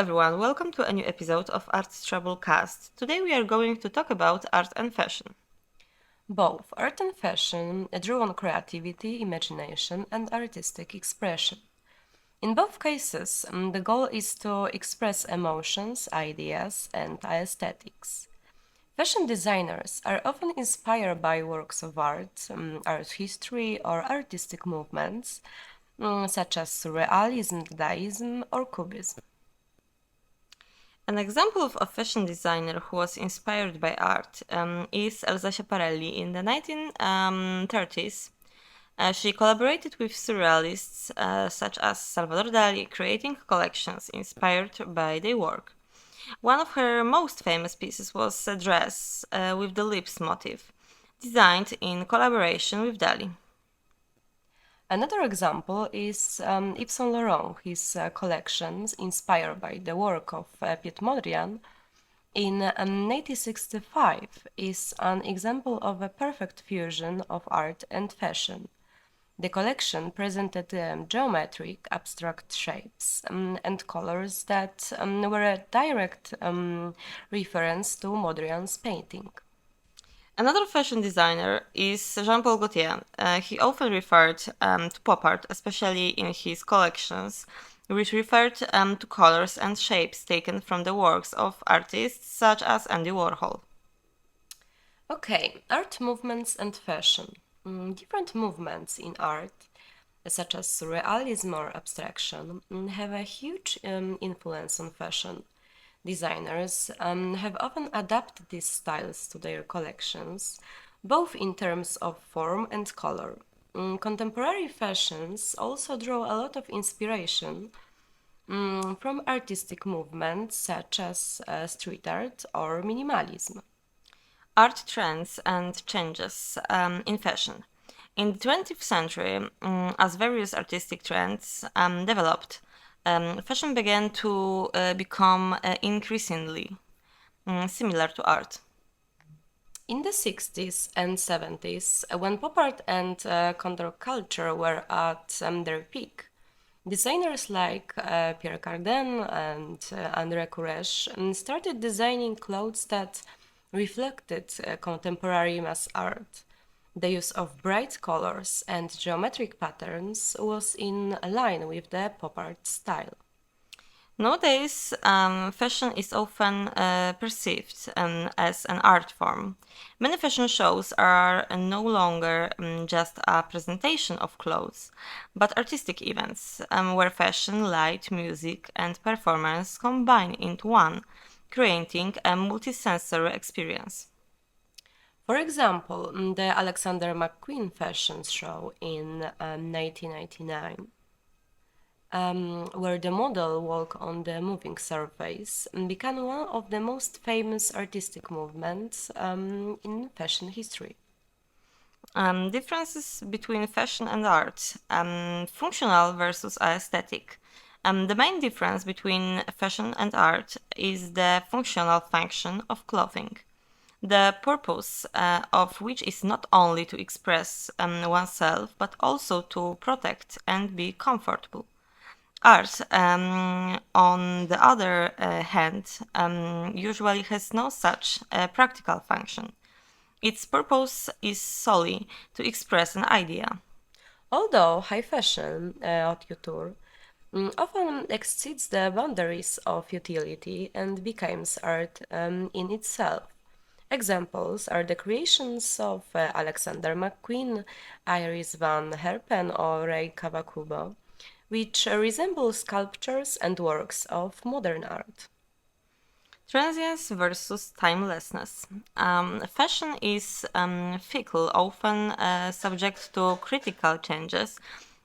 everyone, welcome to a new episode of Art's Trouble Cast. Today we are going to talk about art and fashion. Both art and fashion draw on creativity, imagination, and artistic expression. In both cases, the goal is to express emotions, ideas, and aesthetics. Fashion designers are often inspired by works of art, art history, or artistic movements, such as Surrealism, Dadaism, or Cubism. An example of a fashion designer who was inspired by art is Elsa Schiaparelli. In the 1930s, she collaborated with surrealists such as Salvador Dali, creating collections inspired by their work. One of her most famous pieces was a dress with the lips motif, designed in collaboration with Dali. Another example is Yves Saint Laurent, his collections inspired by the work of Piet Mondrian in 1965 is an example of a perfect fusion of art and fashion. The collection presented geometric, abstract shapes and colors that were a direct reference to Mondrian's painting. Another fashion designer is Jean-Paul Gaultier. He often referred to pop art, especially in his collections, which referred to colors and shapes taken from the works of artists such as Andy Warhol. Okay, art movements and fashion. Different movements in art, such as surrealism or abstraction, have a huge influence on fashion. Designers have often adapted these styles to their collections, both in terms of form and color. Contemporary fashions also draw a lot of inspiration from artistic movements such as street art or minimalism. Art trends and changes in fashion. In the 20th century, as various artistic trends developed, fashion began to become increasingly similar to art. In the 60s and 70s, when pop art and counterculture were at their peak, designers like Pierre Cardin and André Courrèges started designing clothes that reflected contemporary mass art. The use of bright colors and geometric patterns was in line with the pop art style. Nowadays, fashion is often perceived as an art form. Many fashion shows are no longer just a presentation of clothes, but artistic events where fashion, light, music, and performance combine into one, creating a multisensory experience. For example, the Alexander McQueen fashion show in 1999, where the model walked on the moving surface, became one of the most famous artistic movements in fashion history. Differences between fashion and art, functional versus aesthetic. The main difference between fashion and art is the functional function of clothing, the purpose of which is not only to express oneself but also to protect and be comfortable. Art, on the other hand, usually has no such practical function. Its purpose is solely to express an idea. Although high fashion, haute couture, often exceeds the boundaries of utility and becomes art in itself. Examples are the creations of Alexander McQueen, Iris van Herpen, or Ray Kawakubo, which resemble sculptures and works of modern art. Transience versus timelessness. Fashion is fickle, often subject to critical changes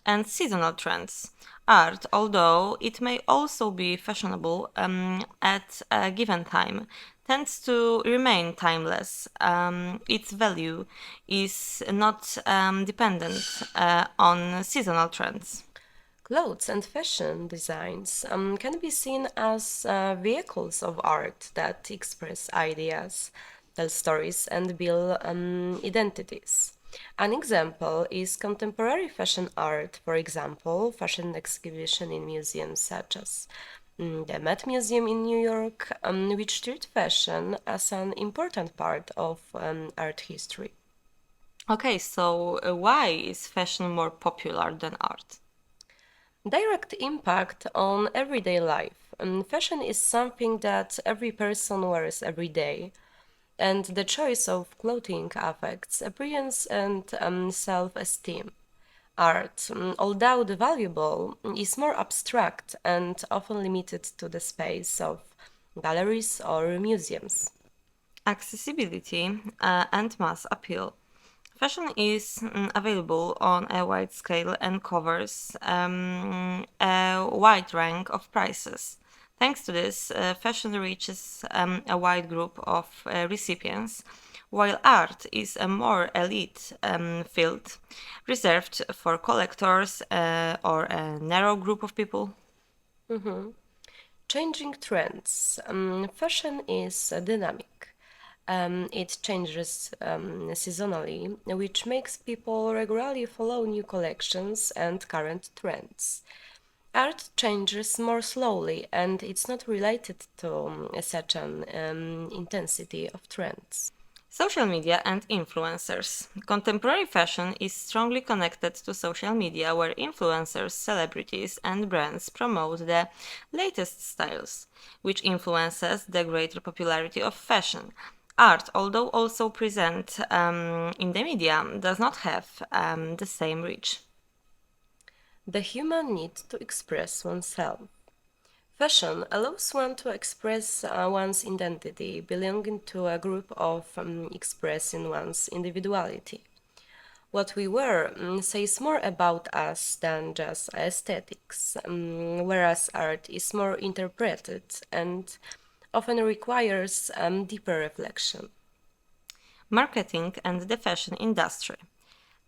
and seasonal trends. Art, although it may also be fashionable at a given time, tends to remain timeless. Its value is not dependent on seasonal trends. Clothes and fashion designs can be seen as vehicles of art that express ideas, tell stories, and build identities. An example is contemporary fashion art, for example, fashion exhibition in museums such as The Met Museum in New York, which treat fashion as an important part of art history. Okay, so why is fashion more popular than art? Direct impact on everyday life. Fashion is something that every person wears every day, and the choice of clothing affects appearance and self esteem. Art, although valuable, is more abstract and often limited to the space of galleries or museums. Accessibility and mass appeal. Fashion is available on a wide scale and covers a wide range of prices. Thanks to this, fashion reaches a wide group of recipients, while art is a more elite field reserved for collectors or a narrow group of people. Changing trends. Fashion is dynamic. It changes seasonally, which makes people regularly follow new collections and current trends. Art changes more slowly, and it's not related to such an intensity of trends. Social media and influencers. Contemporary fashion is strongly connected to social media, where influencers, celebrities, and brands promote the latest styles, which influences the greater popularity of fashion. Art, although also present in the media, does not have the same reach. The human need to express oneself. Fashion allows one to express one's identity, belonging to a group of expressing one's individuality. What we wear says more about us than just aesthetics, whereas art is more interpreted and often requires deeper reflection. Marketing and the fashion industry.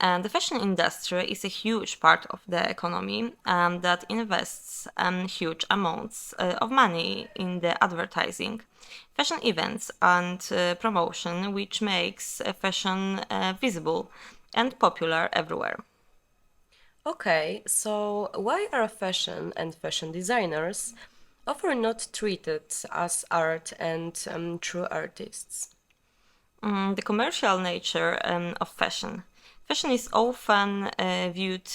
And the fashion industry is a huge part of the economy that invests huge amounts of money in the advertising, fashion events, and promotion, which makes fashion visible and popular everywhere. Okay, so why are fashion and fashion designers often not treated as art and true artists? The commercial nature of fashion. Fashion is often viewed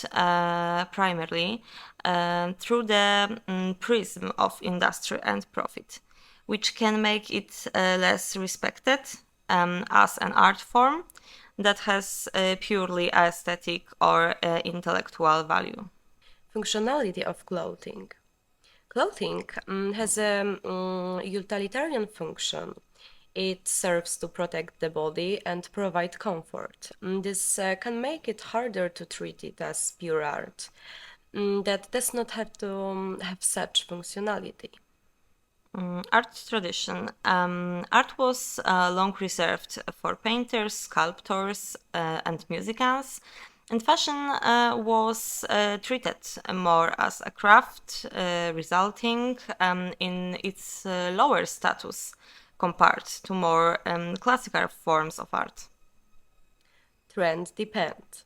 primarily through the prism of industry and profit, which can make it less respected as an art form that has purely aesthetic or intellectual value. Functionality of clothing. Clothing has a utilitarian function. It serves to protect the body and provide comfort. This can make it harder to treat it as pure art that does not have to have such functionality. Art tradition. Art was long reserved for painters, sculptors, and musicians, and fashion was treated more as a craft, resulting in its lower status compared to more classical forms of art. Trend depend.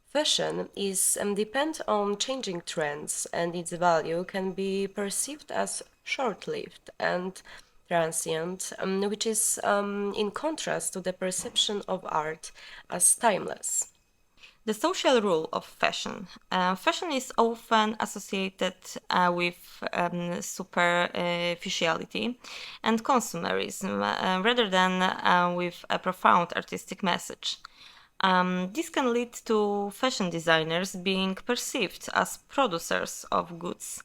Fashion is depend on changing trends, and its value can be perceived as short-lived and transient, which is in contrast to the perception of art as timeless. The social rule of fashion. Fashion is often associated with superficiality and consumerism rather than with a profound artistic message. This can lead to fashion designers being perceived as producers of goods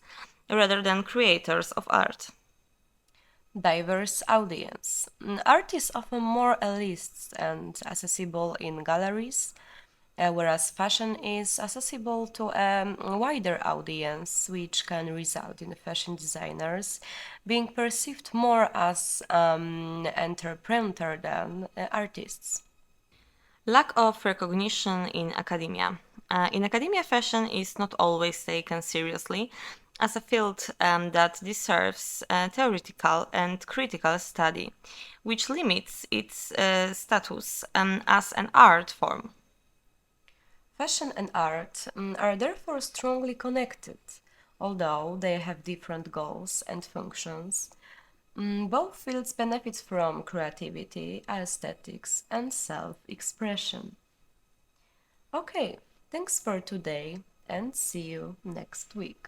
rather than creators of art. Diverse audience. Art is often more elitist and accessible in galleries, whereas fashion is accessible to a wider audience, which can result in fashion designers being perceived more as entrepreneur than artists. Lack of recognition in academia. In academia, fashion is not always taken seriously as a field that deserves theoretical and critical study, which limits its status as an art form. Fashion and art are therefore strongly connected. although they have different goals and functions. Both fields benefit from creativity, aesthetics, and self expression. Okay, thanks for today and see you next week.